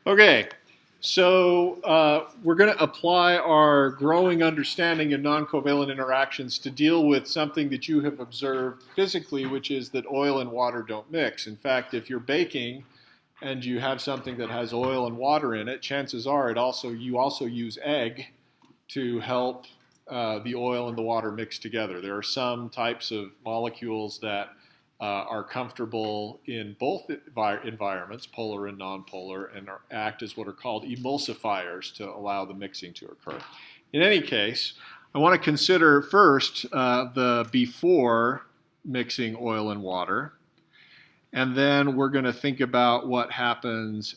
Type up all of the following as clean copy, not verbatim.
Okay, so we're going to apply our growing understanding of non-covalent interactions to deal with something that you have observed physically, which is that oil and water don't mix. In fact, if you're baking and you have something that has oil and water in it, chances are you also use egg to help the oil and the water mix together. There are some types of molecules that are comfortable in both environments, polar and nonpolar, and act as what are called emulsifiers to allow the mixing to occur. In any case, I want to consider first the before mixing oil and water, and then we're going to think about what happens,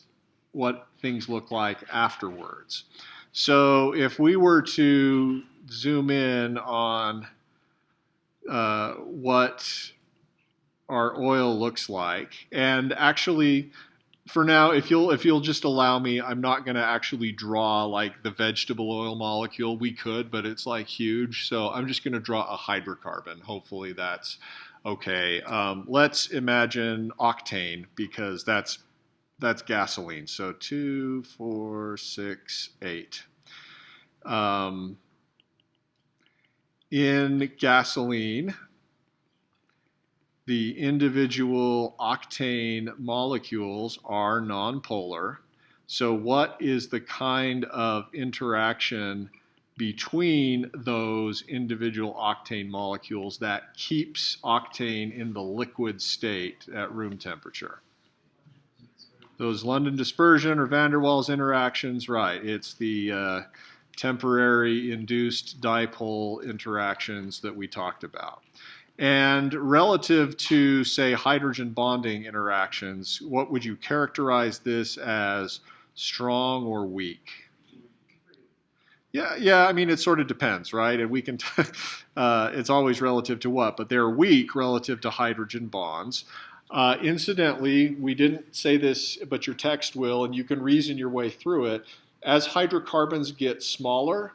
what things look like afterwards. So if we were to zoom in on what our oil looks like, and actually for now, if you'll just allow me, I'm not going to actually draw like the vegetable oil molecule. We could, but it's like huge, so I'm just going to draw a hydrocarbon. Hopefully that's okay. Let's imagine octane, because that's gasoline. So 2, 4, 6, 8. In gasoline, the individual octane molecules are nonpolar. So what is the kind of interaction between those individual octane molecules that keeps octane in the liquid state at room temperature? Those London dispersion or van der Waals interactions, right. It's the temporary induced dipole interactions that we talked about. And relative to, say, hydrogen bonding interactions, what would you characterize this as, strong or weak? Yeah. I mean, it sort of depends, right? And we can, it's always relative to what, but they're weak relative to hydrogen bonds. Incidentally, we didn't say this, but your text will, and you can reason your way through it. As hydrocarbons get smaller,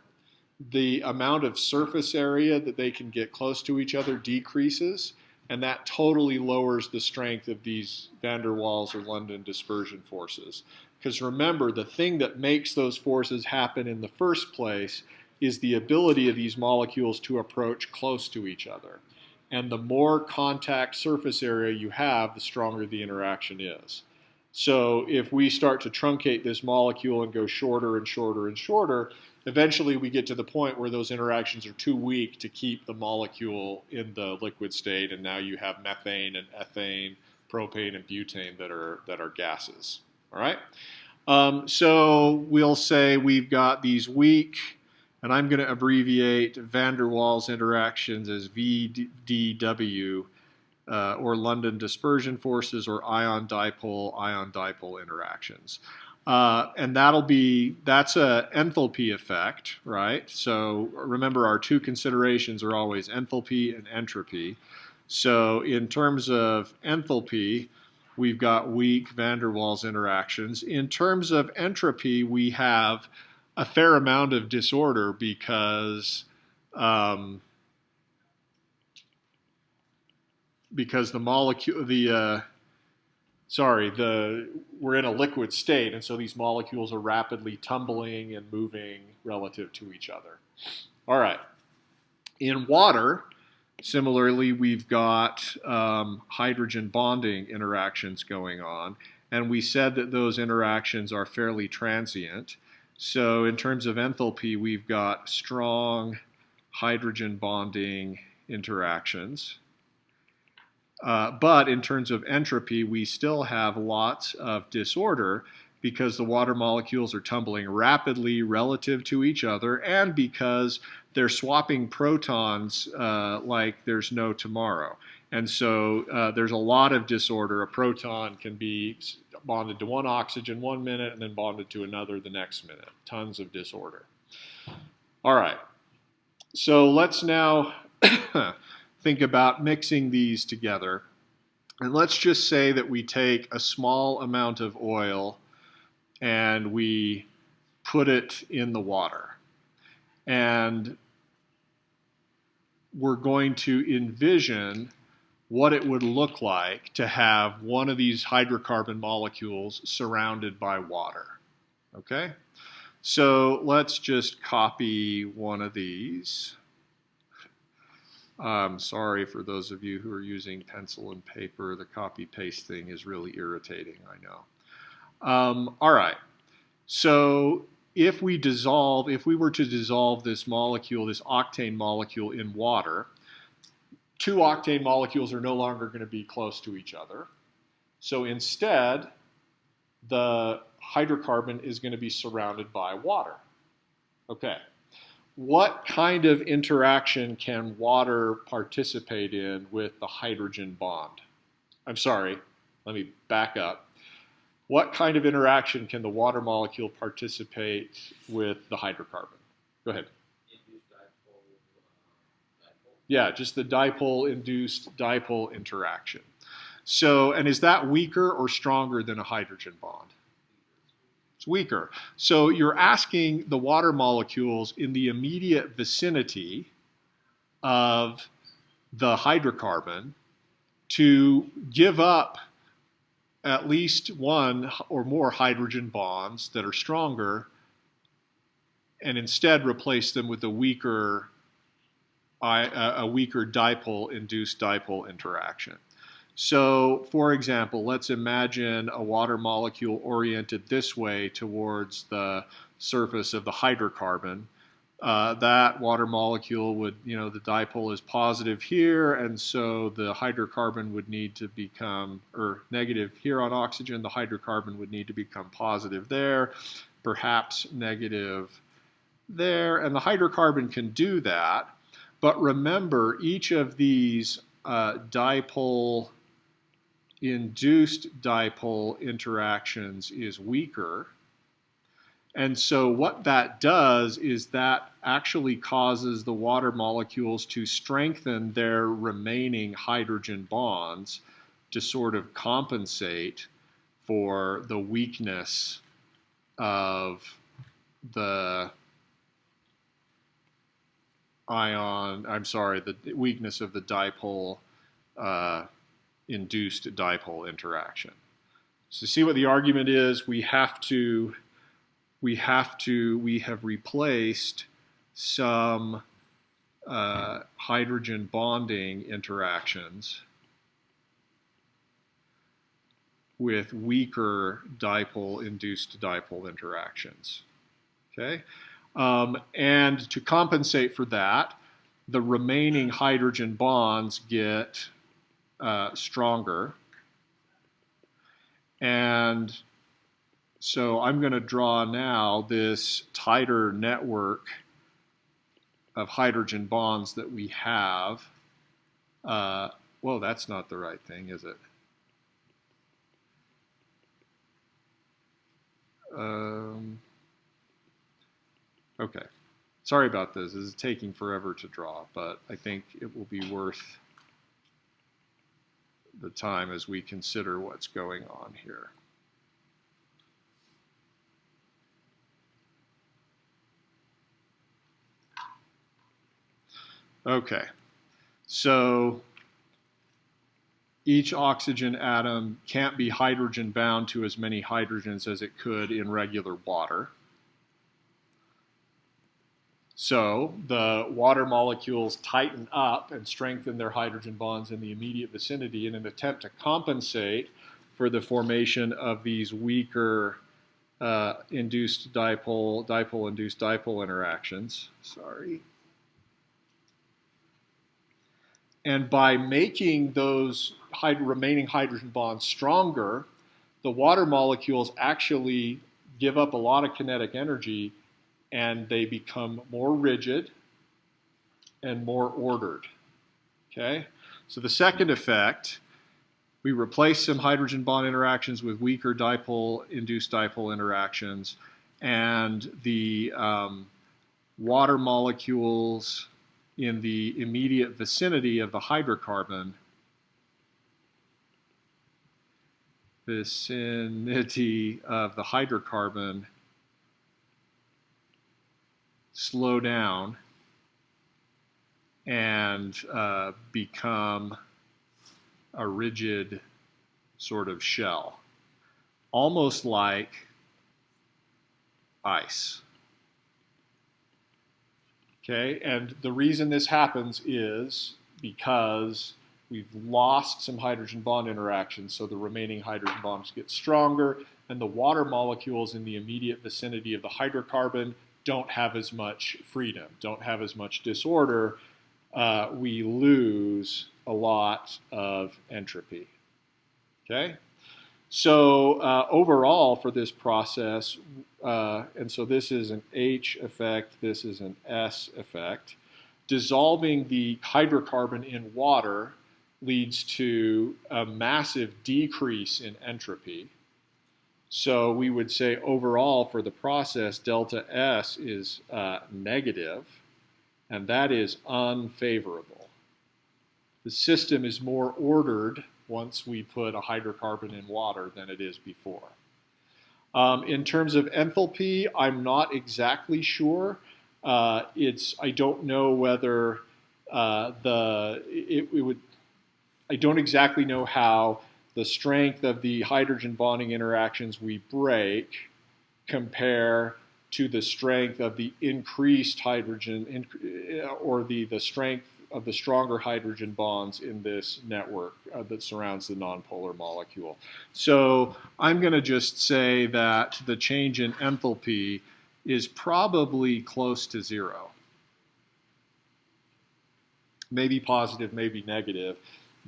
the amount of surface area that they can get close to each other decreases, and that totally lowers the strength of these van der Waals or London dispersion forces. Because remember, the thing that makes those forces happen in the first place is the ability of these molecules to approach close to each other. And the more contact surface area you have, the stronger the interaction is. So if we start to truncate this molecule and go shorter and shorter and shorter, eventually we get to the point where those interactions are too weak to keep the molecule in the liquid state, and now you have methane and ethane, propane and butane that are gases. All right? So we'll say we've got these weak, and I'm going to abbreviate van der Waals interactions as VDW, or London dispersion forces, or ion-dipole interactions. And that's an enthalpy effect, right? So remember, our two considerations are always enthalpy and entropy. So in terms of enthalpy, we've got weak van der Waals interactions. In terms of entropy, we have a fair amount of disorder because the molecule, we're in a liquid state, and so these molecules are rapidly tumbling and moving relative to each other. All right. In water, similarly, we've got hydrogen bonding interactions going on, and we said that those interactions are fairly transient. So in terms of enthalpy, we've got strong hydrogen bonding interactions. But in terms of entropy, we still have lots of disorder because the water molecules are tumbling rapidly relative to each other, and because they're swapping protons like there's no tomorrow. And so there's a lot of disorder. A proton can be bonded to one oxygen 1 minute and then bonded to another the next minute. Tons of disorder. All right. So let's now think about mixing these together. And let's just say that we take a small amount of oil and we put it in the water. And we're going to envision what it would look like to have one of these hydrocarbon molecules surrounded by water. Okay? So let's just copy one of these. I'm sorry for those of you who are using pencil and paper. The copy-paste thing is really irritating, I know. All right. So if we were to dissolve this molecule, this octane molecule in water, two octane molecules are no longer going to be close to each other. So instead, the hydrocarbon is going to be surrounded by water. Okay. What kind of interaction can water participate in with the hydrogen bond? I'm sorry, let me back up. What kind of interaction can the water molecule participate with the hydrocarbon? Go ahead. Yeah, just the dipole-induced dipole interaction. So, and is that weaker or stronger than a hydrogen bond? It's weaker. So you're asking the water molecules in the immediate vicinity of the hydrocarbon to give up at least one or more hydrogen bonds that are stronger and instead replace them with a weaker dipole-induced dipole interaction. So, for example, let's imagine a water molecule oriented this way towards the surface of the hydrocarbon. That water molecule would, the dipole is positive here, and so the hydrocarbon would need to become, or negative here on oxygen, the hydrocarbon would need to become positive there, perhaps negative there, and the hydrocarbon can do that. But remember, each of these dipole-induced dipole interactions is weaker. And so what that does is that actually causes the water molecules to strengthen their remaining hydrogen bonds to sort of compensate for the weakness of the the weakness of the dipole-induced dipole interaction. So see what the argument is? We have replaced some hydrogen bonding interactions with weaker dipole-induced dipole interactions. Okay? And to compensate for that, the remaining hydrogen bonds get stronger. And so I'm going to draw now this tighter network of hydrogen bonds that we have. Well, that's not the right thing, is it? Okay. Sorry about this. This is taking forever to draw, but I think it will be worth the time as we consider what's going on here. Okay, so each oxygen atom can't be hydrogen bound to as many hydrogens as it could in regular water. So the water molecules tighten up and strengthen their hydrogen bonds in the immediate vicinity in an attempt to compensate for the formation of these weaker induced dipole-induced dipole interactions. Sorry. And by making those remaining hydrogen bonds stronger, the water molecules actually give up a lot of kinetic energy and they become more rigid and more ordered. Okay? So the second effect, we replace some hydrogen bond interactions with weaker dipole-induced dipole interactions, and the water molecules in the immediate vicinity of the hydrocarbon slow down and become a rigid sort of shell. Almost like ice. Okay, and the reason this happens is because we've lost some hydrogen bond interactions, so the remaining hydrogen bonds get stronger, and the water molecules in the immediate vicinity of the hydrocarbon don't have as much freedom, don't have as much disorder. We lose a lot of entropy. Okay? So overall for this process, and so this is an H effect, this is an S effect, dissolving the hydrocarbon in water leads to a massive decrease in entropy. So we would say overall for the process, delta S is negative, and that is unfavorable. The system is more ordered once we put a hydrocarbon in water than it is before. In terms of enthalpy, I'm not exactly sure. I don't know whether I don't exactly know how the strength of the hydrogen bonding interactions we break compare to the strength of the increased hydrogen, or the strength of the stronger hydrogen bonds in this network that surrounds the nonpolar molecule. So I'm going to just say that the change in enthalpy is probably close to zero. Maybe positive, maybe negative,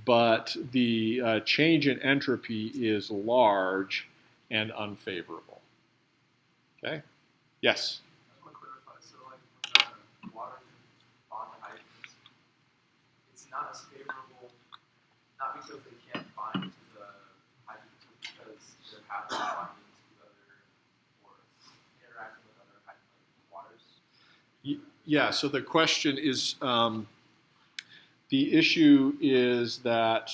but the change in entropy is large and unfavorable. Okay? Yes? I want to clarify. So, like, when water bond to hydrogens, it's not as favorable, not because they can't bind to the hydrogens, but because they're happy bonding to other, or interacting with other waters. Yeah, so the question is, the issue is that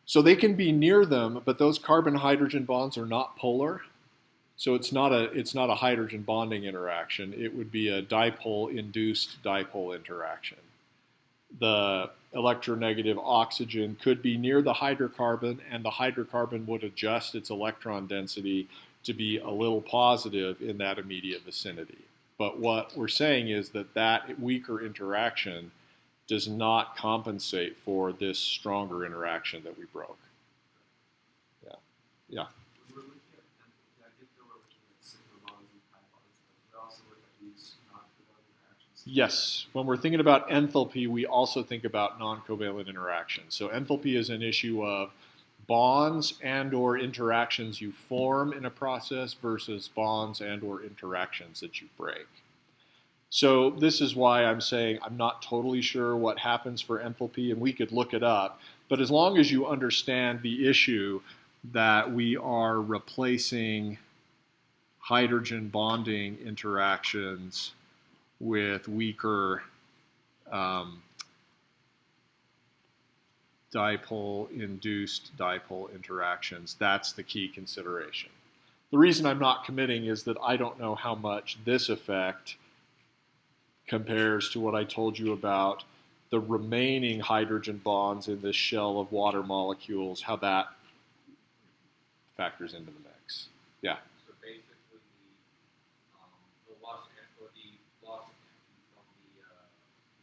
so they can be near them, but those carbon-hydrogen bonds are not polar. So it's not a hydrogen bonding interaction. It would be a dipole-induced dipole interaction. The electronegative oxygen could be near the hydrocarbon, and the hydrocarbon would adjust its electron density to be a little positive in that immediate vicinity. But what we're saying is that that weaker interaction does not compensate for this stronger interaction that we broke. Yeah. Yeah. When we're looking at, I think we're looking at single bonds and pi bonds, but we also look at these non-covalent interactions. Yes. When we're thinking about enthalpy, we also think about non-covalent interactions. So enthalpy is an issue of bonds and or interactions you form in a process versus bonds and or interactions that you break. So this is why I'm saying I'm not totally sure what happens for enthalpy, and we could look it up. But as long as you understand the issue that we are replacing hydrogen bonding interactions with weaker dipole-induced dipole interactions, that's the key consideration. The reason I'm not committing is that I don't know how much this effect compares to what I told you about the remaining hydrogen bonds in this shell of water molecules, how that factors into the mix. Yeah. So basically, the loss of entropy from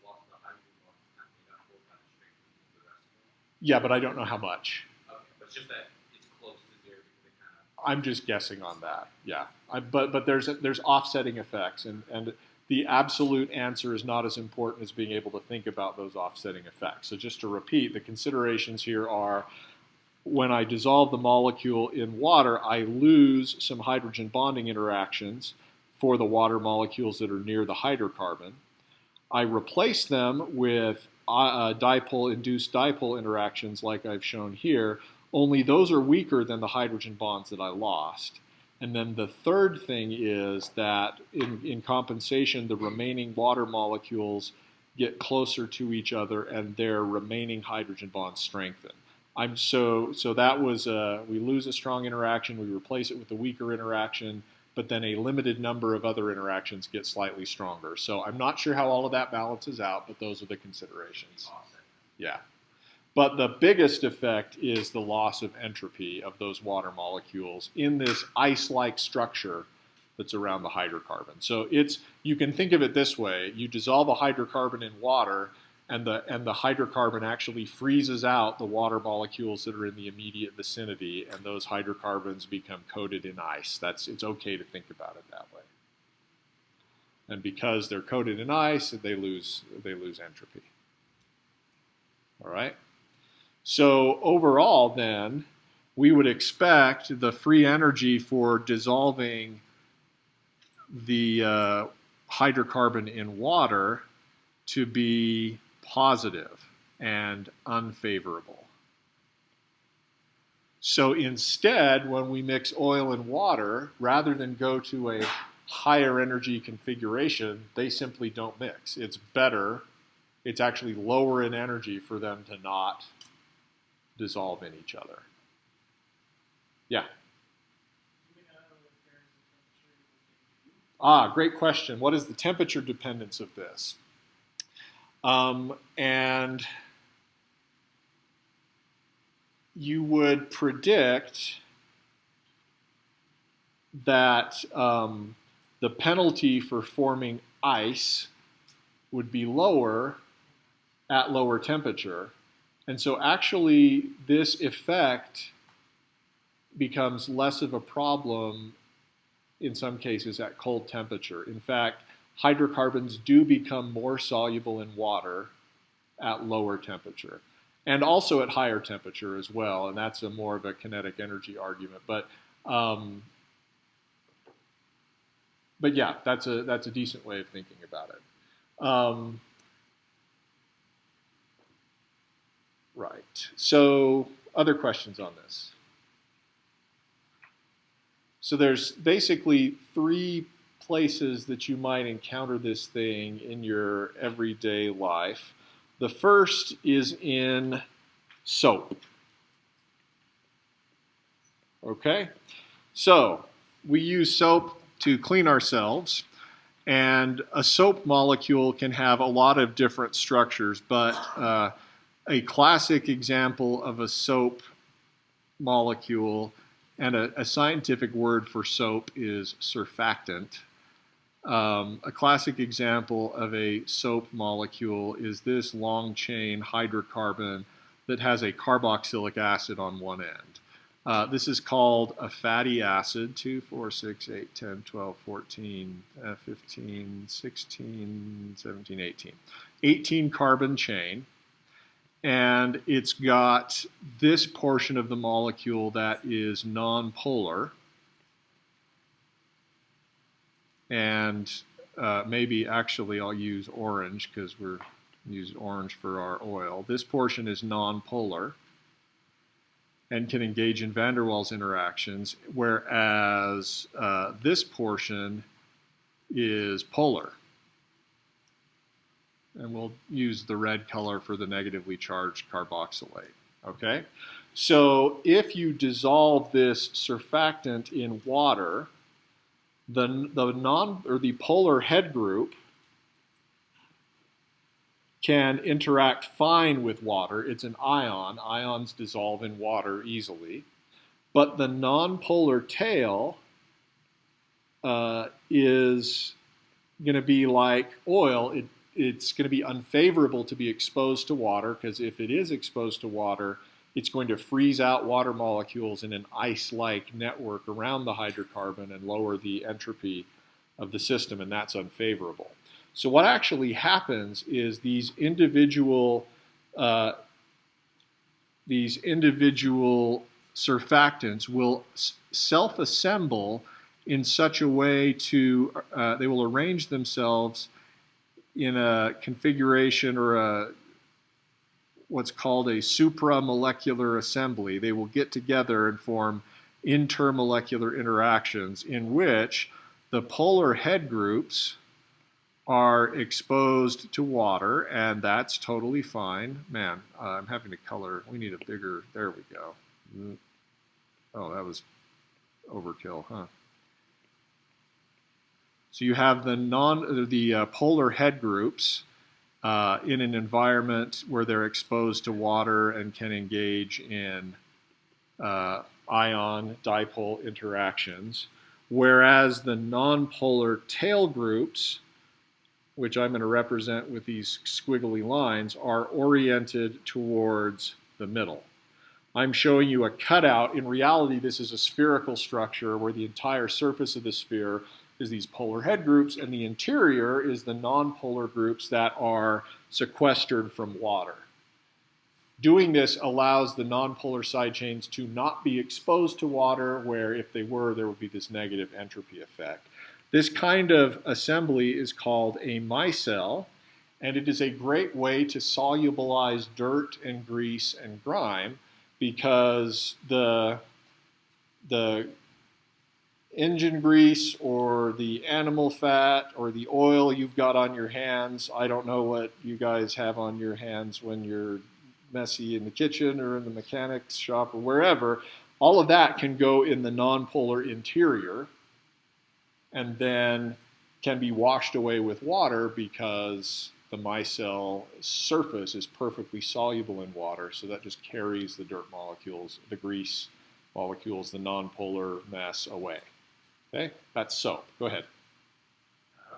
the loss of the hydrogen bonds is not made up for by the strength of the rest of it. Yeah, but I don't know how much. Okay, but it's just that it's close to zero because it kind of. I'm just guessing on that. Yeah. But there's offsetting effects, and the absolute answer is not as important as being able to think about those offsetting effects. So just to repeat, the considerations here are when I dissolve the molecule in water, I lose some hydrogen bonding interactions for the water molecules that are near the hydrocarbon. I replace them with dipole-induced dipole interactions like I've shown here, only those are weaker than the hydrogen bonds that I lost. And then the third thing is that in compensation, the remaining water molecules get closer to each other and their remaining hydrogen bonds strengthen. So that was, we lose a strong interaction, we replace it with a weaker interaction, but then a limited number of other interactions get slightly stronger. So I'm not sure how all of that balances out, but those are the considerations. Yeah. But the biggest effect is the loss of entropy of those water molecules in this ice-like structure that's around the hydrocarbon. So you can think of it this way: you dissolve a hydrocarbon in water, and the hydrocarbon actually freezes out the water molecules that are in the immediate vicinity, and those hydrocarbons become coated in ice. It's okay to think about it that way. And because they're coated in ice, they lose entropy. All right. So overall, then, we would expect the free energy for dissolving the hydrocarbon in water to be positive and unfavorable. So instead, when we mix oil and water, rather than go to a higher energy configuration, they simply don't mix. It's better. It's actually lower in energy for them to not dissolve in each other. Yeah. Great question. What is the temperature dependence of this? And you would predict that the penalty for forming ice would be lower at lower temperature. And so actually this effect becomes less of a problem in some cases at cold temperature. In fact, hydrocarbons do become more soluble in water at lower temperature, and also at higher temperature as well. And that's more of a kinetic energy argument. But yeah, that's a decent way of thinking about it. Right. So other questions on this? So there's basically three places that you might encounter this thing in your everyday life. The first is in soap. Okay? So we use soap to clean ourselves, and a soap molecule can have a lot of different structures, but a classic example of a soap molecule, and a scientific word for soap is surfactant. A classic example of a soap molecule is this long chain hydrocarbon that has a carboxylic acid on one end. This is called a fatty acid, 2, 4, 6, 8, 10, 12, 14, 15, 16, 17, 18. 18 carbon chain. And it's got this portion of the molecule that is nonpolar. And maybe actually I'll use orange because we're using orange for our oil. This portion is nonpolar and can engage in van der Waals interactions, whereas this portion is polar. And we'll use the red color for the negatively charged carboxylate. Okay? So if you dissolve this surfactant in water, the polar head group can interact fine with water. It's an ion. Ions dissolve in water easily. But the nonpolar tail is going to be like oil. It's going to be unfavorable to be exposed to water, because if it is exposed to water, it's going to freeze out water molecules in an ice-like network around the hydrocarbon and lower the entropy of the system, and that's unfavorable. So what actually happens is these individual surfactants will self-assemble in such a way to, they will arrange themselves in a configuration or what's called a supramolecular assembly. They will get together and form intermolecular interactions in which the polar head groups are exposed to water, and that's totally fine. Man, I'm having to color. We need a bigger, there we go. Oh, that was overkill, huh? So you have the polar head groups in an environment where they're exposed to water and can engage in ion dipole interactions, whereas the nonpolar tail groups, which I'm going to represent with these squiggly lines, are oriented towards the middle. I'm showing you a cutout. In reality, this is a spherical structure where the entire surface of the sphere is these polar head groups, and the interior is the nonpolar groups that are sequestered from water. Doing this allows the nonpolar side chains to not be exposed to water, where if they were, there would be this negative entropy effect. This kind of assembly is called a micelle, and it is a great way to solubilize dirt and grease and grime, because the engine grease or the animal fat or the oil you've got on your hands, I don't know what you guys have on your hands when you're messy in the kitchen or in the mechanics shop or wherever, all of that can go in the nonpolar interior and then can be washed away with water because the micelle surface is perfectly soluble in water, so that just carries the dirt molecules, the grease molecules, the nonpolar mess away. Okay, that's soap. Go ahead.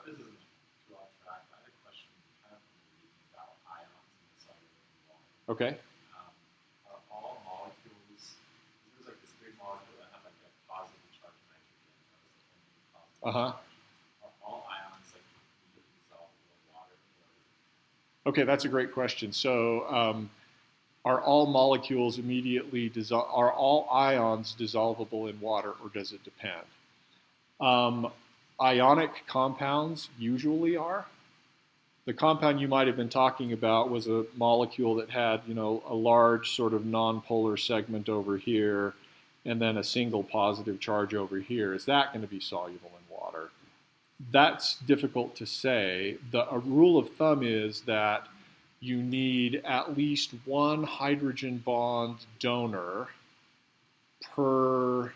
This isn't too off track. I had a question kind of about ions in the cellular water. Okay. Are all molecules, there's like this big molecule that have like a positive charge nitrogen, Uh-huh. Are all ions like completely dissolvable in water? Okay, that's a great question. So, are all molecules are all ions dissolvable in water, or does it depend? Ionic compounds usually are. The compound you might have been talking about was a molecule that had, a large sort of nonpolar segment over here, and then a single positive charge over here. Is that going to be soluble in water? That's difficult to say. A rule of thumb is that you need at least one hydrogen bond donor per,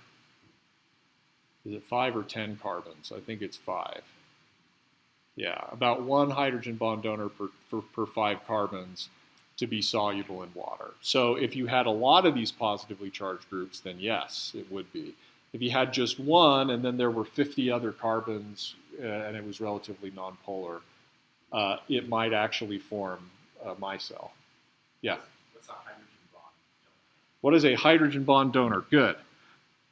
is it 5 or 10 carbons? I think it's 5. Yeah, about one hydrogen bond donor per 5 carbons to be soluble in water. So if you had a lot of these positively charged groups, then yes, it would be. If you had just one and then there were 50 other carbons and it was relatively nonpolar, it might actually form a micelle. Yeah. What's a hydrogen bond? What is a hydrogen bond donor? Good.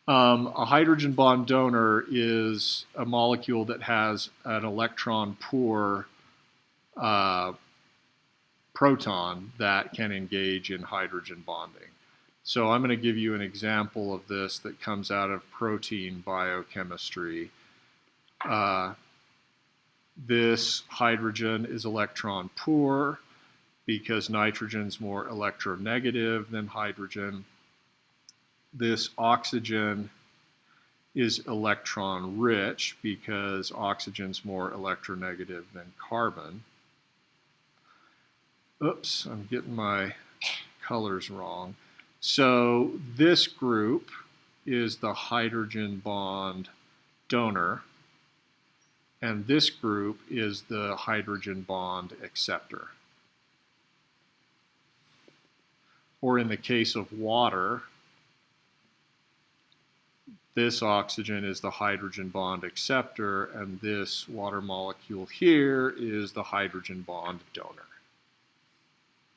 A hydrogen bond donor is a molecule that has an electron-poor proton that can engage in hydrogen bonding. So I'm going to give you an example of this that comes out of protein biochemistry. This hydrogen is electron-poor because nitrogen's more electronegative than hydrogen. This oxygen is electron-rich because oxygen's more electronegative than carbon. Oops, I'm getting my colors wrong. So this group is the hydrogen bond donor, and this group is the hydrogen bond acceptor. Or in the case of water, this oxygen is the hydrogen bond acceptor, and this water molecule here is the hydrogen bond donor.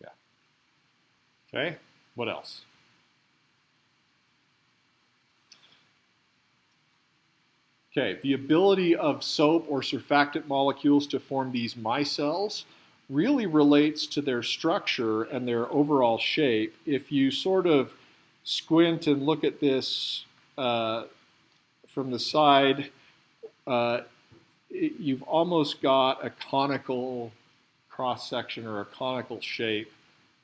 Yeah. Okay, what else? Okay, the ability of soap or surfactant molecules to form these micelles really relates to their structure and their overall shape. If you sort of squint and look at this from the side, you've almost got a conical cross-section or a conical shape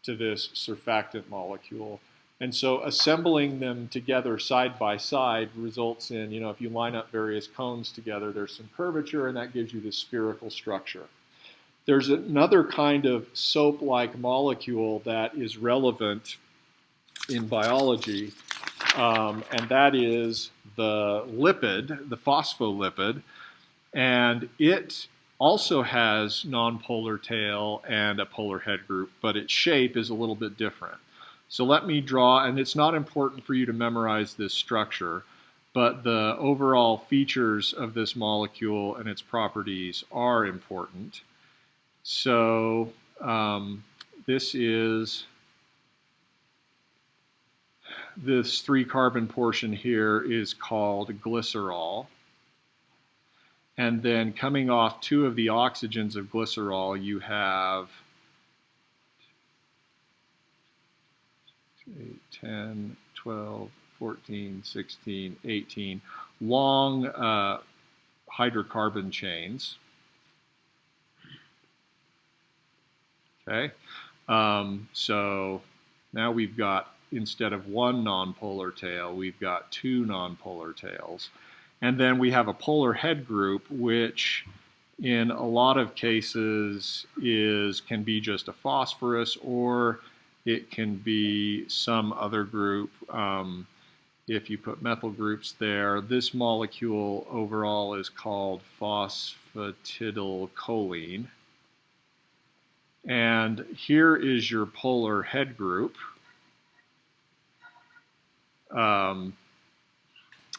to this surfactant molecule. And so assembling them together side by side results in, if you line up various cones together, there's some curvature, and that gives you this spherical structure. There's another kind of soap-like molecule that is relevant in biology, and that is the lipid, the phospholipid, and it also has nonpolar tail and a polar head group, but its shape is a little bit different. So let me draw, and it's not important for you to memorize this structure, but the overall features of this molecule and its properties are important. So this 3-carbon portion here is called glycerol. And then coming off 2 of the oxygens of glycerol, you have 8, 10, 12, 14, 16, 18 long hydrocarbon chains. Okay, so now we've got, instead of 1 nonpolar tail, we've got 2 nonpolar tails. And then we have a polar head group, which in a lot of cases can be just a phosphorus, or it can be some other group. If you put methyl groups there, this molecule overall is called phosphatidylcholine. And here is your polar head group.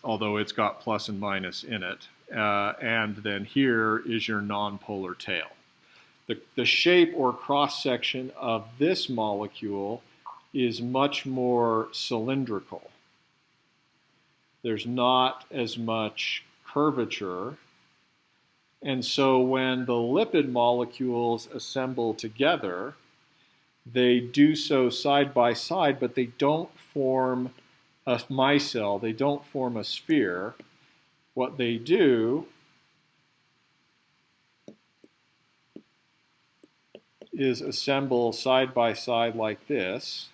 Although it's got plus and minus in it. And then here is your nonpolar tail. The shape or cross-section of this molecule is much more cylindrical. There's not as much curvature. And so when the lipid molecules assemble together, they do so side by side, but they don't form a micelle, they don't form a sphere. What they do is assemble side by side like this.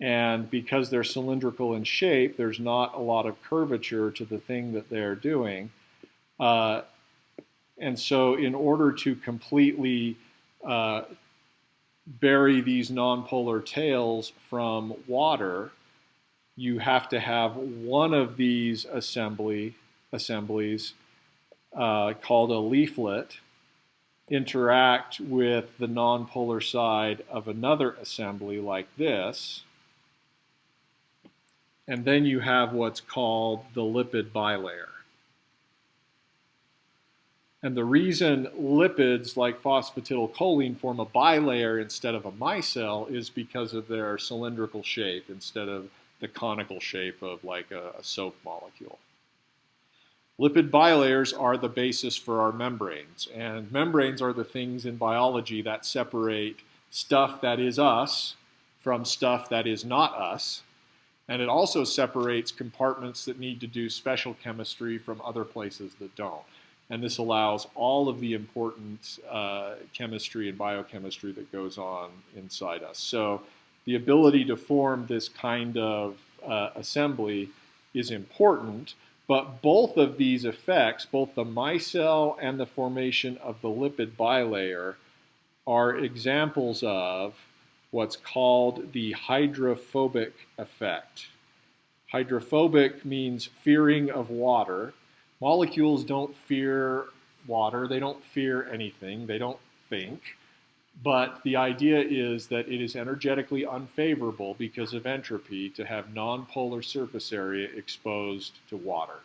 And because they're cylindrical in shape, there's not a lot of curvature to the thing that they're doing. And so in order to completely bury these nonpolar tails from water, you have to have one of these assemblies called a leaflet interact with the nonpolar side of another assembly like this. And then you have what's called the lipid bilayer. And the reason lipids like phosphatidylcholine form a bilayer instead of a micelle is because of their cylindrical shape instead of the conical shape of like a soap molecule. Lipid bilayers are the basis for our membranes, and membranes are the things in biology that separate stuff that is us from stuff that is not us, and it also separates compartments that need to do special chemistry from other places that don't. And this allows all of the important chemistry and biochemistry that goes on inside us. So the ability to form this kind of assembly is important, but both of these effects, both the micelle and the formation of the lipid bilayer, are examples of what's called the hydrophobic effect. Hydrophobic means fearing of water. Molecules don't fear water, they don't fear anything, they don't think. But the idea is that it is energetically unfavorable because of entropy to have nonpolar surface area exposed to water.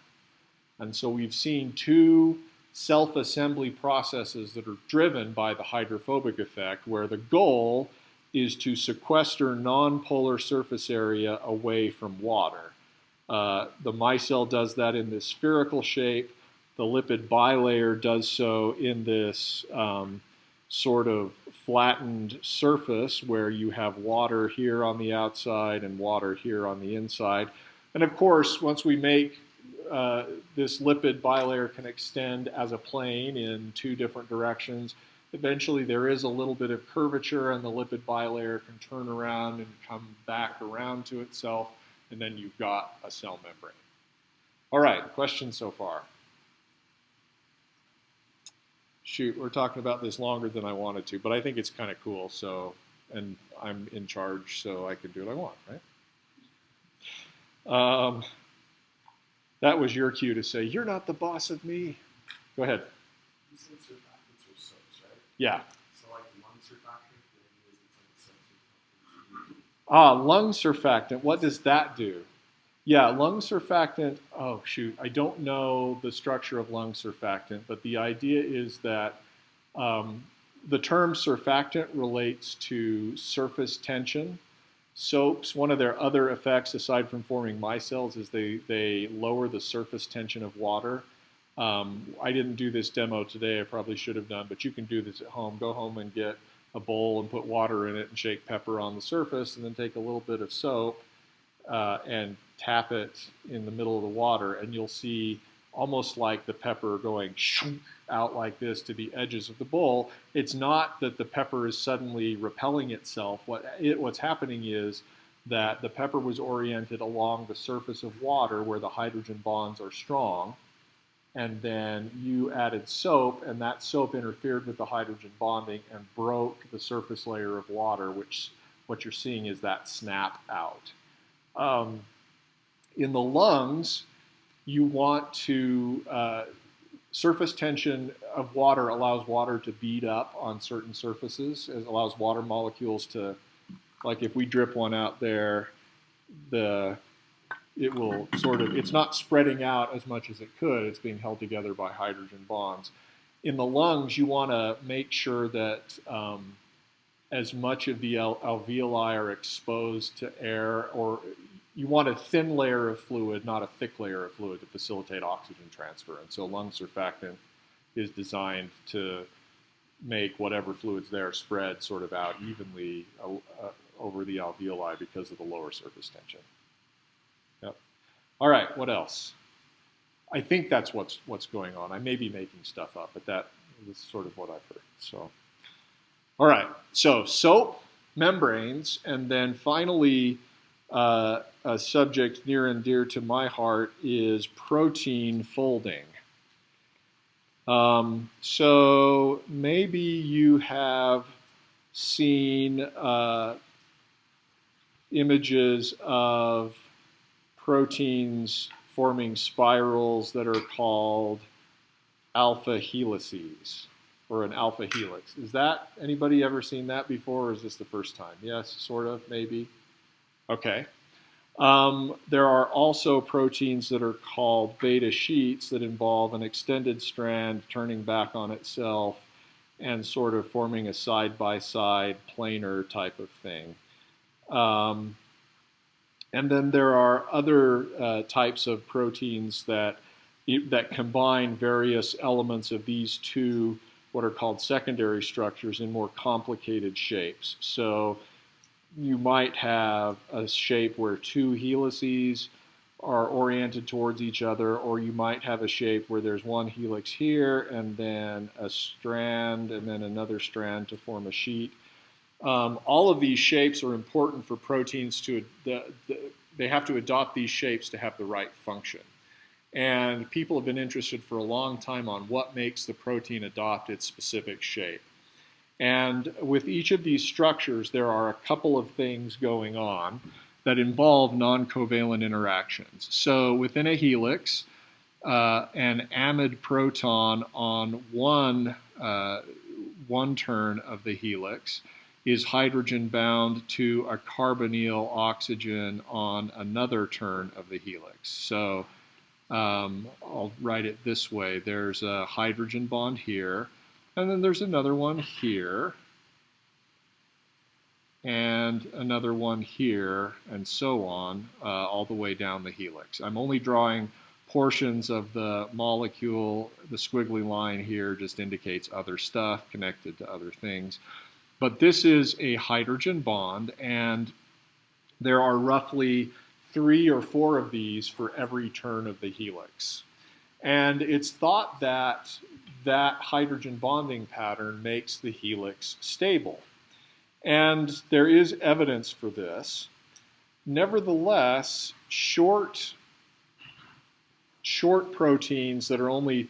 And so we've seen 2 self-assembly processes that are driven by the hydrophobic effect, where the goal is to sequester nonpolar surface area away from water. The micelle does that in this spherical shape. The lipid bilayer does so in this sort of flattened surface where you have water here on the outside and water here on the inside. And of course, once we make this lipid bilayer can extend as a plane in 2 different directions, eventually there is a little bit of curvature and the lipid bilayer can turn around and come back around to itself, and then you've got a cell membrane. All right, questions so far? Shoot, we're talking about this longer than I wanted to, but I think it's kind of cool, so, and I'm in charge, so I can do what I want, right? That was your cue to say, you're not the boss of me. Go ahead. You said surfactants or soaps, right? Yeah. So like lung surfactant, the idea is it's like a substitute. Lung surfactant, what does that do? Yeah, lung surfactant, oh shoot, I don't know the structure of lung surfactant, but the idea is that the term surfactant relates to surface tension. Soaps, one of their other effects aside from forming micelles is they lower the surface tension of water. I didn't do this demo today, I probably should have done, but you can do this at home. Go home and get a bowl and put water in it and shake pepper on the surface and then take a little bit of soap and tap it in the middle of the water, and you'll see almost like the pepper going out like this to the edges of the bowl. It's not that the pepper is suddenly repelling itself. What's happening is that the pepper was oriented along the surface of water where the hydrogen bonds are strong, and then you added soap, and that soap interfered with the hydrogen bonding and broke the surface layer of water, which what you're seeing is that snap out. In the lungs, you want to, surface tension of water allows water to bead up on certain surfaces. It allows water molecules to, like if we drip one out there, it will sort of, it's not spreading out as much as it could. It's being held together by hydrogen bonds. In the lungs, you want to make sure that as much of the alveoli are exposed to air, or you want a thin layer of fluid, not a thick layer of fluid, to facilitate oxygen transfer. And so lung surfactant is designed to make whatever fluid's there spread sort of out evenly over the alveoli because of the lower surface tension. Yep. All right, what else? I think that's what's going on. I may be making stuff up, but that is sort of what I've heard. So, all right, so soap, membranes, and then finally, a subject near and dear to my heart is protein folding. So maybe you have seen images of proteins forming spirals that are called alpha helices, or an alpha helix. Is that, anybody ever seen that before, or is this the first time? Yes, sort of, maybe. Okay. There are also proteins that are called beta sheets that involve an extended strand turning back on itself and sort of forming a side-by-side planar type of thing. And then there are other types of proteins that combine various elements of these two, what are called secondary structures, in more complicated shapes. So you might have a shape where two helices are oriented towards each other, or you might have a shape where there's one helix here and then a strand and then another strand to form a sheet. All of these shapes are important for proteins to, they have to adopt these shapes to have the right function. And people have been interested for a long time on what makes the protein adopt its specific shape. And with each of these structures, there are a couple of things going on that involve non-covalent interactions. So within a helix, an amide proton on one turn of the helix is hydrogen bound to a carbonyl oxygen on another turn of the helix. So I'll write it this way. There's a hydrogen bond here, and then there's another one here, and another one here, and so on, all the way down the helix. I'm only drawing portions of the molecule. The squiggly line here just indicates other stuff connected to other things. But this is a hydrogen bond, and there are roughly 3 or 4 of these for every turn of the helix. And it's thought that that hydrogen bonding pattern makes the helix stable. And there is evidence for this. Nevertheless, short proteins that are only,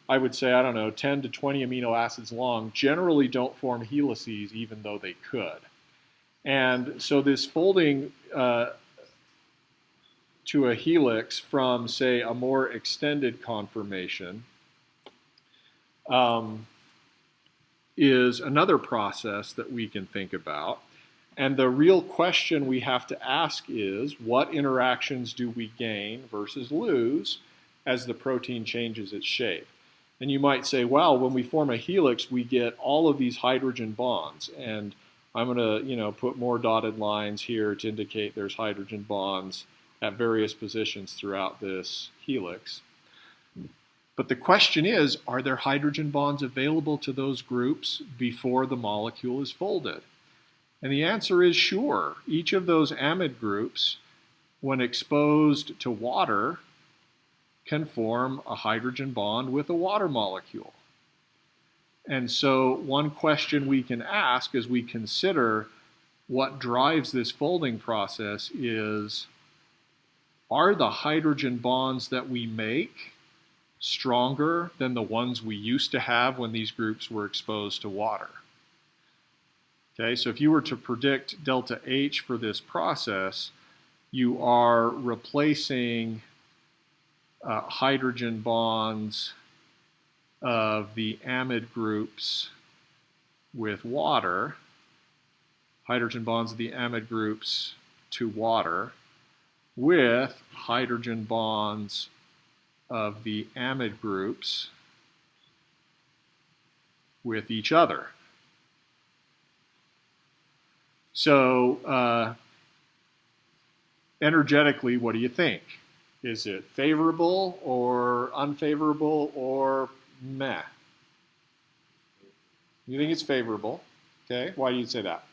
I would say, 10 to 20 amino acids long, generally don't form helices even though they could. And so this folding to a helix from, say, a more extended conformation is another process that we can think about. And the real question we have to ask is, what interactions do we gain versus lose as the protein changes its shape? And you might say, well, when we form a helix, we get all of these hydrogen bonds. And I'm going to, put more dotted lines here to indicate there's hydrogen bonds at various positions throughout this helix. But the question is, are there hydrogen bonds available to those groups before the molecule is folded? And the answer is sure. Each of those amide groups, when exposed to water, can form a hydrogen bond with a water molecule. And so one question we can ask as we consider what drives this folding process is, are the hydrogen bonds that we make stronger than the ones we used to have when these groups were exposed to water? Okay, so if you were to predict delta H for this process, you are replacing hydrogen bonds of the amide groups with water, hydrogen bonds of the amide groups to water, with hydrogen bonds of the amide groups with each other. So energetically, what do you think? Is it favorable or unfavorable or meh? You think it's favorable. Okay, why do you say that?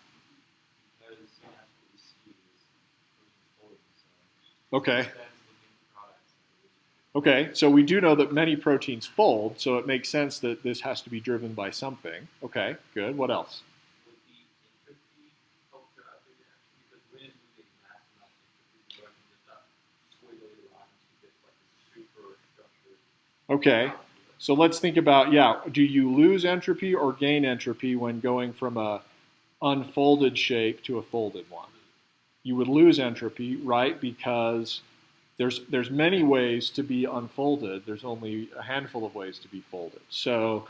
Okay. Okay, so we do know that many proteins fold, so it makes sense that this has to be driven by something. Okay, good. What else? Okay, so let's think about, do you lose entropy or gain entropy when going from a unfolded shape to a folded one? You would lose entropy, right? Because there's many ways to be unfolded. There's only a handful of ways to be folded. So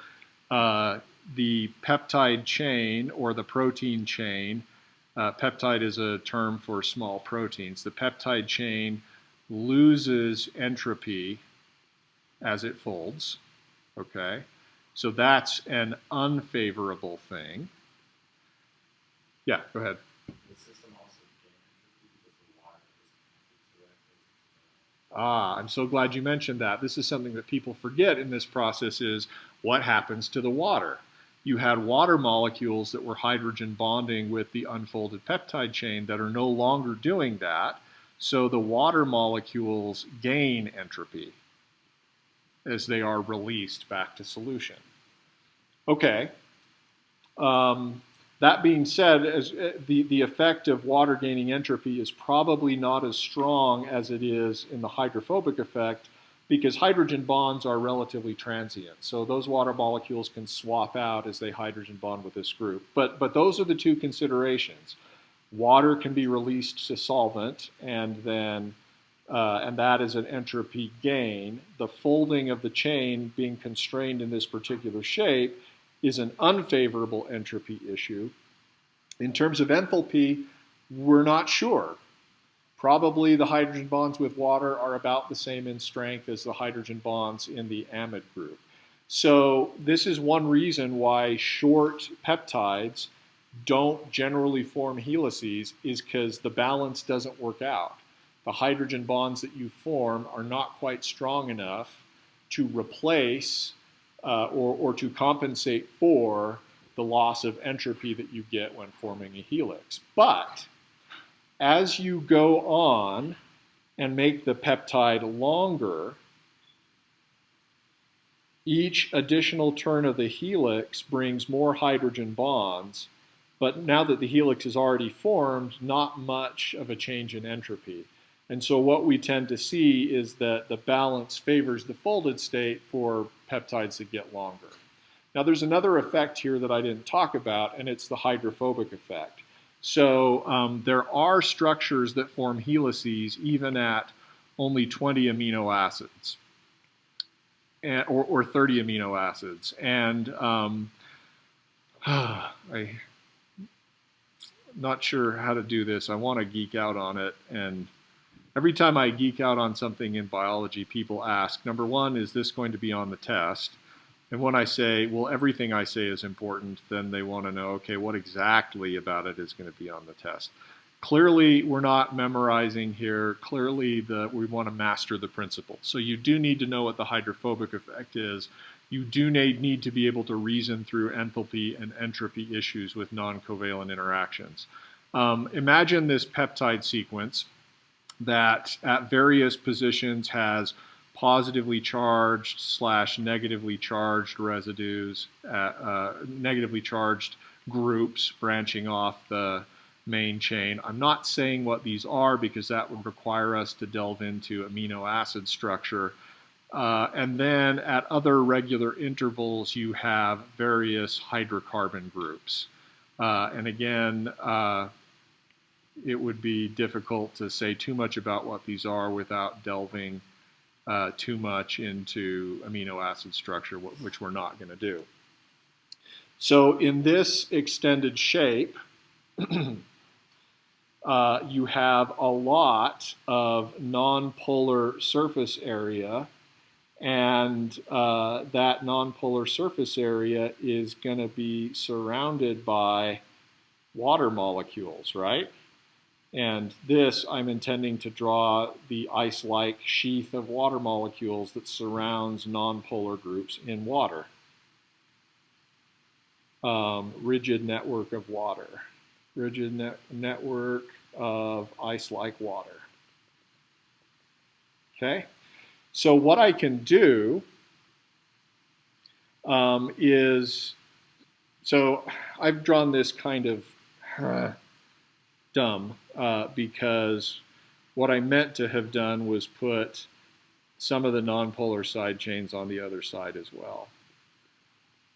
the peptide chain or the protein chain, peptide is a term for small proteins. The peptide chain loses entropy as it folds, okay? So that's an unfavorable thing. Yeah, go ahead. The system also gains entropy because the water is connected to it. I'm so glad you mentioned that. This is something that people forget in this process is what happens to the water. You had water molecules that were hydrogen bonding with the unfolded peptide chain that are no longer doing that, so the water molecules gain entropy as they are released back to solution. Okay. That being said, the effect of water gaining entropy is probably not as strong as it is in the hydrophobic effect because hydrogen bonds are relatively transient. So those water molecules can swap out as they hydrogen bond with this group. But those are the two considerations. Water can be released to solvent and that is an entropy gain. The folding of the chain being constrained in this particular shape is an unfavorable entropy issue. In terms of enthalpy, we're not sure. Probably the hydrogen bonds with water are about the same in strength as the hydrogen bonds in the amide group. So this is one reason why short peptides don't generally form helices, is because the balance doesn't work out. The hydrogen bonds that you form are not quite strong enough to replace or to compensate for the loss of entropy that you get when forming a helix. But as you go on and make the peptide longer, each additional turn of the helix brings more hydrogen bonds, but now that the helix is already formed, not much of a change in entropy. And so what we tend to see is that the balance favors the folded state for peptides that get longer. Now there's another effect here that I didn't talk about, and it's the hydrophobic effect. So there are structures that form helices even at only 20 amino acids. or 30 amino acids. And I'm not sure how to do this. I want to geek out on it. And every time I geek out on something in biology, people ask, number one, is this going to be on the test? And when I say, well, everything I say is important, then they want to know, okay, what exactly about it is going to be on the test? Clearly, we're not memorizing here. Clearly, we want to master the principle. So you do need to know what the hydrophobic effect is. You do need to be able to reason through enthalpy and entropy issues with non-covalent interactions. Imagine this peptide sequence that at various positions has positively charged / negatively charged residues, negatively charged groups branching off the main chain. I'm not saying what these are because that would require us to delve into amino acid structure. And then at other regular intervals, you have various hydrocarbon groups. And again, it would be difficult to say too much about what these are without delving too much into amino acid structure, which we're not going to do. So in this extended shape, you have a lot of nonpolar surface area, and that nonpolar surface area is going to be surrounded by water molecules, right? And this, I'm intending to draw the ice-like sheath of water molecules that surrounds nonpolar groups in water. Rigid network of water. Rigid network of ice-like water. Okay? So what I can do is, so I've drawn this kind of dumb because what I meant to have done was put some of the nonpolar side chains on the other side as well.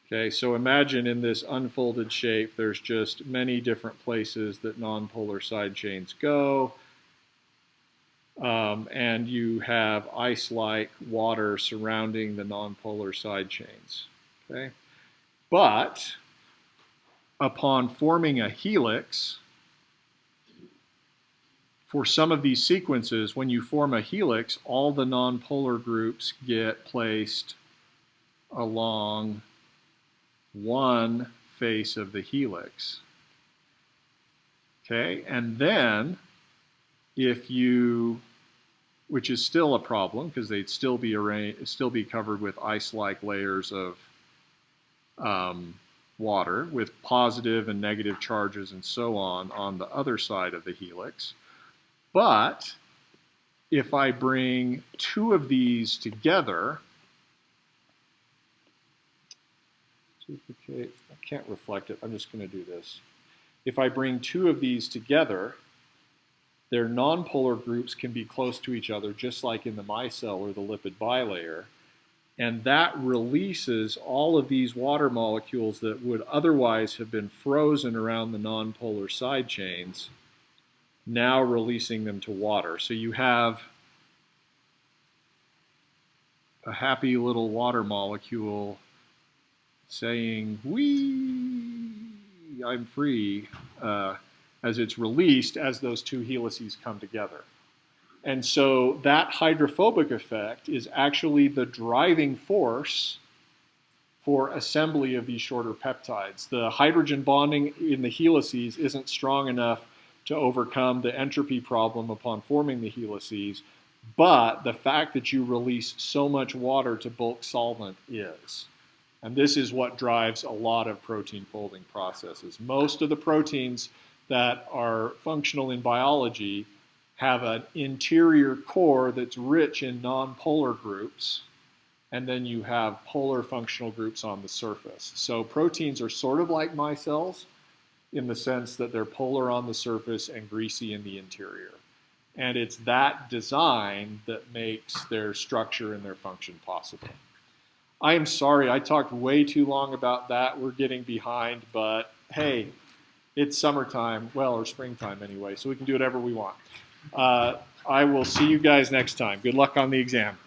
Okay, so imagine in this unfolded shape, there's just many different places that nonpolar side chains go. And you have ice-like water surrounding the nonpolar side chains. Okay, but upon forming a helix, for some of these sequences, when you form a helix, all the nonpolar groups get placed along one face of the helix. Okay, and then if you, which is still a problem because they'd still be covered with ice-like layers of water with positive and negative charges and so on the other side of the helix. But if I bring two of these together, duplicate, I can't reflect it, I'm just going to do this. If I bring two of these together, their nonpolar groups can be close to each other, just like in the Micelle or the lipid bilayer. And that releases all of these water molecules that would otherwise have been frozen around the nonpolar side chains, now releasing them to water. So you have a happy little water molecule saying, "Whee, I'm free," as it's released as those two helices come together. And so that hydrophobic effect is actually the driving force for assembly of these shorter peptides. The hydrogen bonding in the helices isn't strong enough to overcome the entropy problem upon forming the helices, but the fact that you release so much water to bulk solvent is. And this is what drives a lot of protein folding processes. Most of the proteins that are functional in biology have an interior core that's rich in nonpolar groups, and then you have polar functional groups on the surface. So proteins are sort of like micelles in the sense that they're polar on the surface and greasy in the interior. And it's that design that makes their structure and their function possible. I am sorry, I talked way too long about that. We're getting behind, but hey, it's summertime, well, or springtime anyway, so we can do whatever we want. I will see you guys next time. Good luck on the exam.